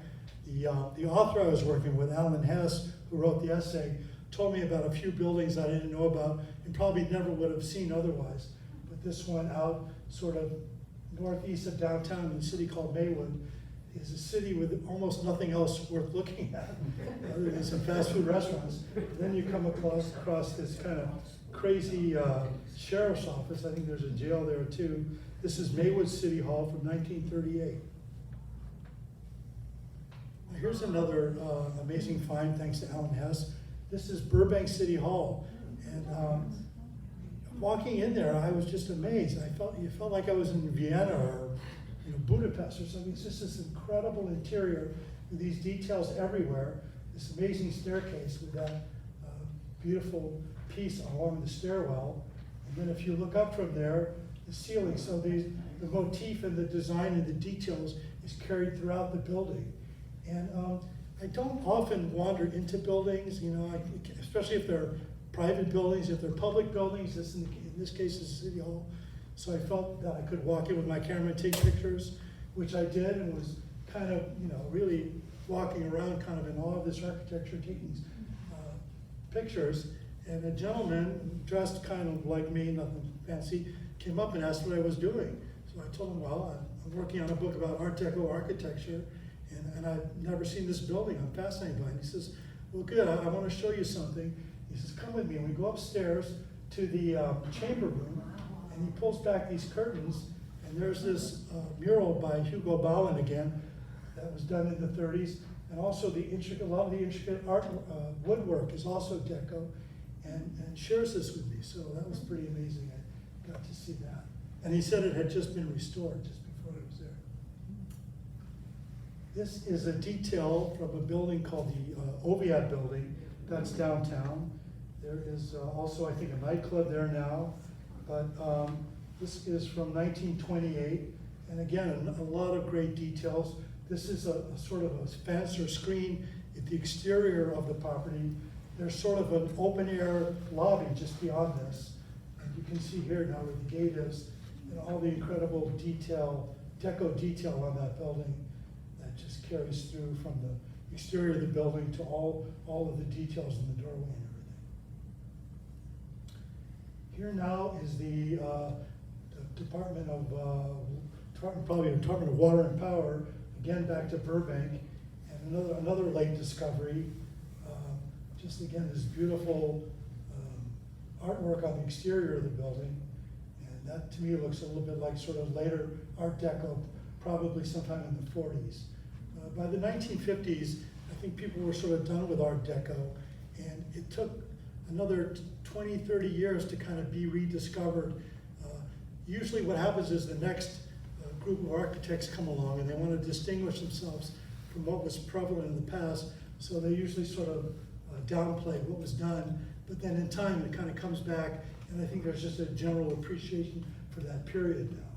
The author I was working with, Alan Hess, who wrote the essay, told me about a few buildings I didn't know about and probably never would have seen otherwise. But this one out sort of northeast of downtown in a city called Maywood is a city with almost nothing else worth looking at, other than some fast food restaurants. Then you come across this kind of crazy sheriff's office. I think there's a jail there too. This is Maywood City Hall from 1938. Now here's another amazing find thanks to Alan Hess. This is Burbank City Hall. And walking in there, I was just amazed. You felt like I was in Vienna or Budapest or something. It's just this incredible interior with these details everywhere. This amazing staircase with that beautiful piece along the stairwell. And then if you look up from there, the ceiling. So the motif and the design and the details is carried throughout the building. And I don't often wander into buildings, especially if they're private buildings. If they're public buildings, in this case is City Hall. So I felt that I could walk in with my camera and take pictures, which I did, and was kind of, really walking around kind of in awe of this architecture, taking pictures. And a gentleman dressed kind of like me, nothing fancy, came up and asked what I was doing. So I told him, well, I'm working on a book about Art Deco architecture, and I've never seen this building. I'm fascinated by it. He says, well, good, I want to show you something. He says, come with me. And we go upstairs to the chamber room, and he pulls back these curtains, and there's this mural by Hugo Ballin again that was done in the 30s, and also a lot of the intricate art woodwork is also Deco, and shares this with me. So that was pretty amazing. I got to see that. And he said it had just been restored just before I was there. This is a detail from a building called the Oviatt Building. That's downtown. There is also, I think, a nightclub there now. But this is from 1928. And again, a lot of great details. This is a sort of a fence or screen at the exterior of the property. There's sort of an open air lobby just beyond this. And you can see here now where the gate is, and all the incredible detail, Deco detail on that building that just carries through from the exterior of the building to all of the details in the doorway and everything. Here now is the Department of Water and Power, again back to Burbank, and another late discovery. Just again, this beautiful artwork on the exterior of the building. And that to me looks a little bit like sort of later Art Deco, probably sometime in the 40s. By the 1950s, I think people were sort of done with Art Deco, and it took another 20, 30 years to kind of be rediscovered. Usually what happens is the next group of architects come along and they want to distinguish themselves from what was prevalent in the past, so they usually sort of downplay what was done, but then in time it kind of comes back, and I think there's just a general appreciation for that period now.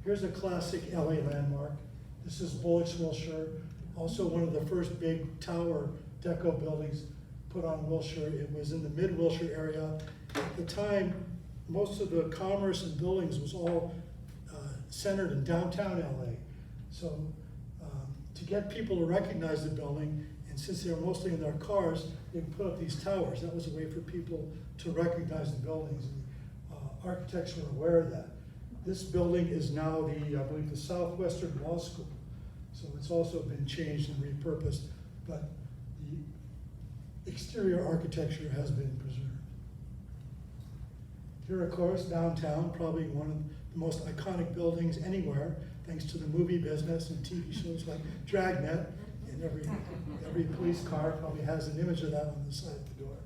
Here's a classic LA landmark. This is Bullock's Wilshire, also one of the first big tower Deco buildings put on Wilshire. It was in the mid-Wilshire area. At the time, most of the commerce and buildings was all centered in downtown LA. So to get people to recognize the building, and since they were mostly in their cars, they put up these towers. That was a way for people to recognize the buildings. And architects were aware of that. This building is now I believe, the Southwestern Law School. So it's also been changed and repurposed, but the exterior architecture has been preserved. Here, of course, downtown, probably one of the most iconic buildings anywhere, thanks to the movie business and TV shows like Dragnet. And every police car probably has an image of that on the side of the door.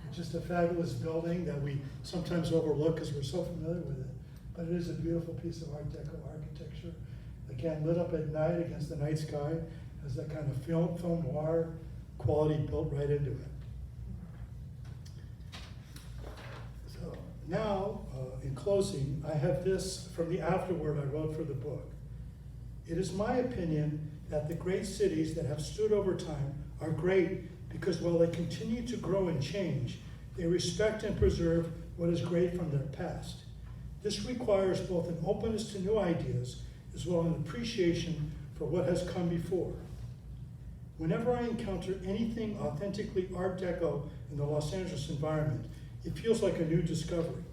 It's just a fabulous building that we sometimes overlook because we're so familiar with it. But it is a beautiful piece of Art Deco architecture. Again, lit up at night against the night sky, has that kind of film noir quality built right into it. So now, in closing, I have this from the afterword I wrote for the book. It is my opinion that the great cities that have stood over time are great because while they continue to grow and change, they respect and preserve what is great from their past. This requires both an openness to new ideas as well as an appreciation for what has come before. Whenever I encounter anything authentically Art Deco in the Los Angeles environment, it feels like a new discovery.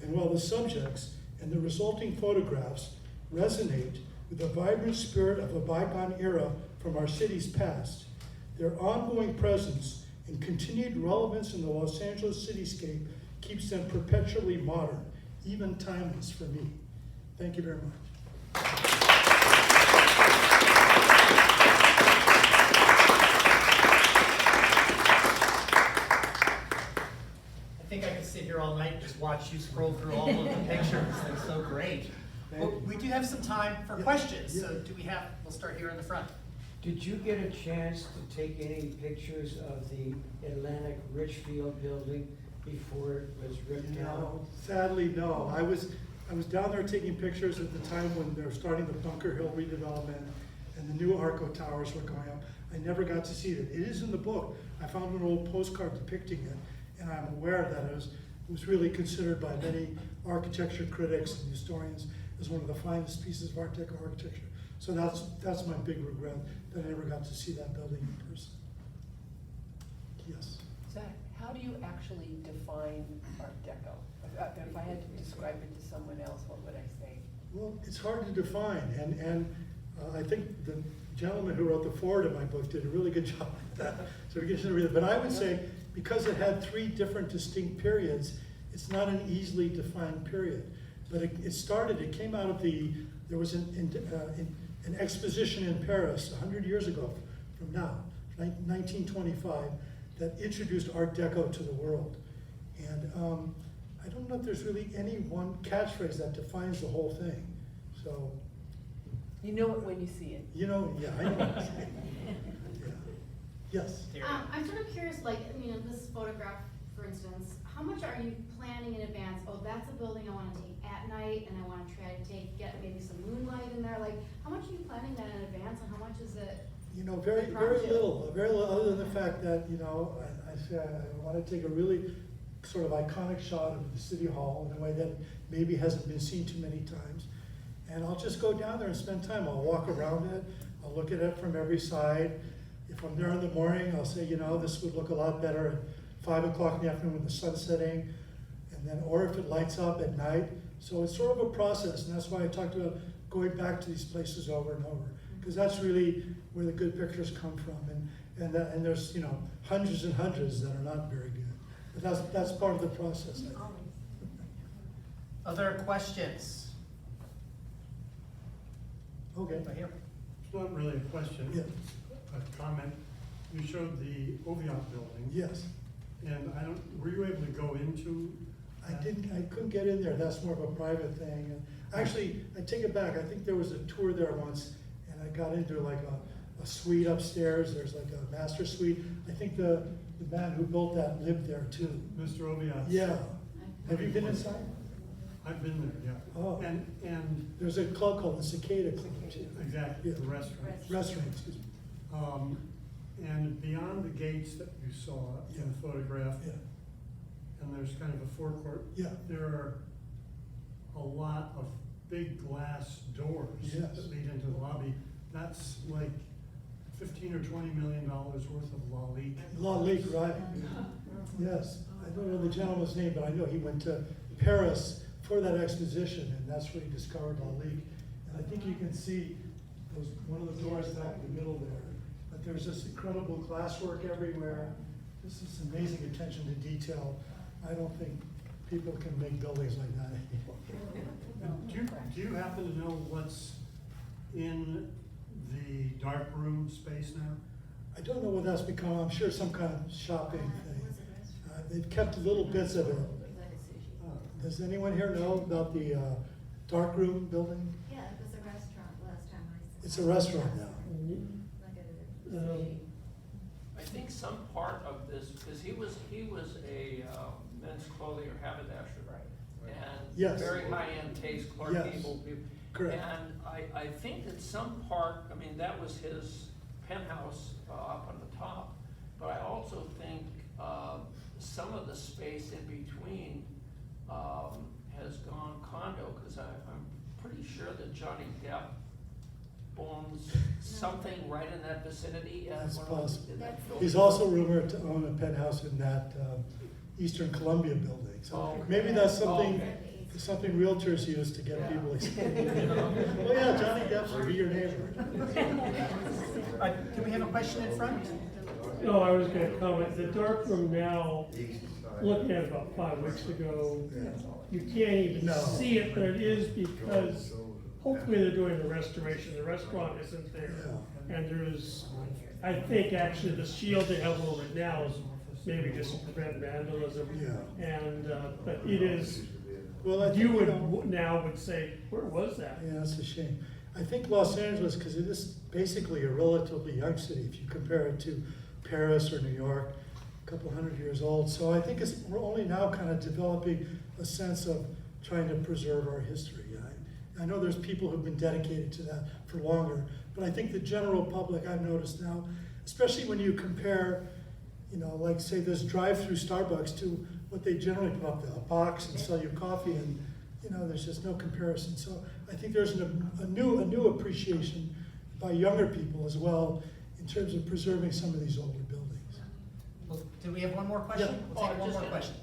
And while the subjects and the resulting photographs resonate with the vibrant spirit of a bygone era from our city's past, their ongoing presence and continued relevance in the Los Angeles cityscape keeps them perpetually modern, even timeless for me. Thank you very much. all night and just watch you scroll through all of the pictures. They're so great. Well, we do have some time for questions, so we'll start here in the front. Did you get a chance to take any pictures of the Atlantic Richfield building before it was ripped down? No, sadly, no. I was down there taking pictures at the time when they were starting the Bunker Hill redevelopment and the new Arco towers were going up. I never got to see it. It is in the book. I found an old postcard depicting it, and I'm aware that it was really considered by many architecture critics and historians as one of the finest pieces of Art Deco architecture. So that's my big regret, that I never got to see that building in person. Yes. Zach, how do you actually define Art Deco? If I had to describe it to someone else, what would I say? Well, it's hard to define, and I think the gentleman who wrote the foreword of my book did a really good job with that. So we get to read it. But I would say, because it had 3 different distinct periods, it's not an easily defined period. But it came out of there was an exposition in Paris 100 years ago from now, 1925, that introduced Art Deco to the world. And I don't know if there's really any one catchphrase that defines the whole thing. So, You know it when you see it. yeah, I know what I'm saying. Yeah. Yes. I'm sort of curious, this photograph, for instance, how much are you planning in advance? Oh, that's a building I want to take at night, and I want to try to get maybe some moonlight in there. Like, how much are you planning that in advance, and how much is it? Very little, other than the fact that, I say I want to take a really sort of iconic shot of the City Hall in a way that maybe hasn't been seen too many times. And I'll just go down there and spend time. I'll walk around it, I'll look at it from every side. If I'm there in the morning, I'll say, this would look a lot better at 5 o'clock in the afternoon when the sun's setting, or if it lights up at night. So it's sort of a process, and that's why I talked about going back to these places over and over, because that's really where the good pictures come from, and there's hundreds and hundreds that are not very good, but that's part of the process, I think. Other questions? Okay. Right here. It's not really a question, Yeah. a comment. You showed the Oviatt building. Yes. And were you able to go into? I couldn't get in there. That's more of a private thing. And actually, I take it back. I think there was a tour there once, and I got into like a suite upstairs. There's like a master suite. I think the man who built that lived there too. Mr. Oviatt? Yeah. Have you been inside? I've been there, yeah. Oh. And There's a club called the Cicada Club too. exactly, Yeah. the restaurant. Restaurant, excuse me. And beyond the gates that you saw in the photograph, Yeah. and there's kind of a forecourt, Yeah. there are a lot of big glass doors Yes. that lead into the lobby. That's like $15 or $20 million worth of La Lique. La Ligue, right? Yes. I don't know the gentleman's name, but I know he went to Paris for that exposition, and that's where he discovered La Ligue. And I think you can see one of the doors back in the middle there. But there's this incredible glasswork everywhere. This is amazing attention to detail. I don't think people can make buildings like that anymore. Do you happen to know what's in the dark room space now? I don't know what that's become. I'm sure some kind of shopping thing. They've kept little bits of it. Does anyone here know about the dark room building? Yeah, it was a restaurant last time I saw. It's a restaurant now. I think some part of this, because he was a men's clothing or haberdasher, right? And Yes. very high-end taste, Clark Yes. Gable. Correct. And I think that some part, that was his penthouse up on the top, but I also think some of the space in between has gone condo, because I'm pretty sure that Johnny Depp owns something right in that vicinity. That's one of those- possible. in that He's building. also rumored to own a penthouse in that Eastern Columbia building. So Oh, maybe that's something, okay. something realtors use to get Yeah. people excited. Oh yeah, Johnny Depp should be your neighbor. Do we have a question in front? No, I was gonna comment, the dark room now, looking at it about 5 weeks ago, you can't even No. see it, but it is because hopefully they're doing the restoration, the restaurant isn't there. And there's, I think actually the shield they have over it now is maybe just to prevent vandalism. Yeah. And, but it is, Well, I think, you you would, know, now would say, where was that? yeah, that's a shame. I think Los Angeles, because it is basically a relatively young city, if you compare it to Paris or New York, a couple hundred years old. So I think we're only now kind of developing a sense of trying to preserve our history. I know there's people who've been dedicated to that for longer, but I think the general public, I've noticed now, especially when you compare, you know, like say this drive-through Starbucks to what they generally put up, a box and sell you coffee, and you know, there's just no comparison. So I think there's a new appreciation by younger people as well in terms of preserving some of these older buildings. Well, do we have one more question? Yeah. We'll take one more question.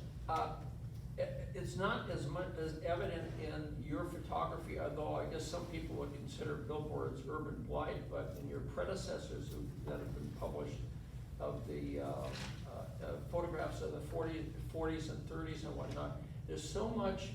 It's not as much as evident in your photography, although I guess some people would consider billboards urban blight, but in your predecessors that have been published of the photographs of the 40s and 30s and whatnot, there's so much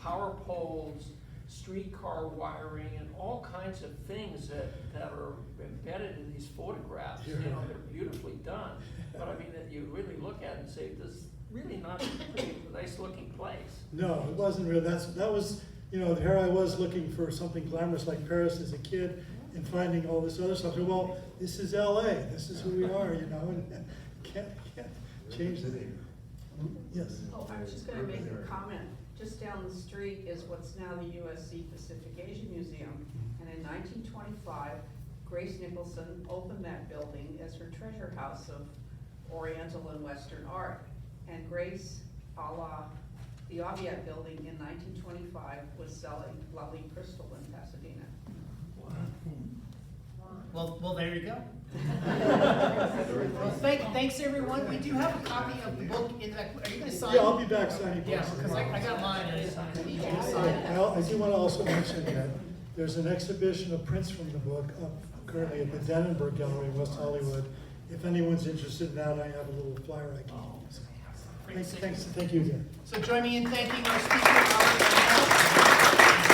power poles, streetcar wiring, and all kinds of things that are embedded in these photographs. You know, they're beautifully done, but I mean, that you really look at it and say, this is really not a pretty nice looking place. No, it wasn't real. That was, you know, here I was looking for something glamorous like Paris as a kid and finding all this other stuff. Well, this is LA. This is who we are, you know, and can't change the name. Yes. Oh, I was just gonna make a comment. Just down the street is what's now the USC Pacific Asia Museum. And in 1925, Grace Nicholson opened that building as her treasure house of Oriental and Western art. And Grace, a la the Aviat building in 1925, was selling lovely crystal in Pasadena. Well, there you go. Well, thanks everyone. We do have a copy of the book in the, are you gonna sign? Yeah, I'll be back signing Yeah, books. because I got mine and I need you to sign it. I do want to also mention that there's an exhibition of prints from the book up currently at the Dennenberg Gallery in West Hollywood. If anyone's interested in that, I have a little flyer I can use. Thank you again. So join me in thanking our speaker, Robert Landau.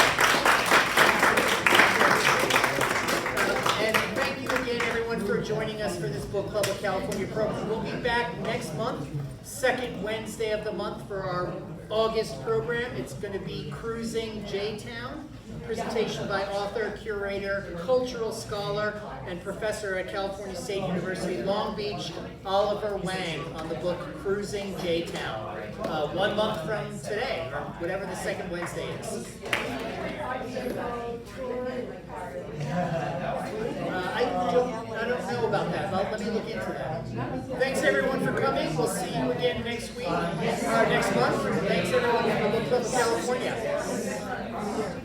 And thank you again, everyone, for joining us for this Book Club of California program. We'll be back next month, second Wednesday of the month for our August program. It's going to be Cruising J-Town, presentation by author, curator, cultural scholar, and professor at California State University, Long Beach, Oliver Wang, on the book Cruising J-Town. 1 month from today, or whatever the second Wednesday is. I don't know about that, but let me look into that. Thanks everyone for coming. We'll see you again next week, or next month. Thanks everyone for the Book Club of California.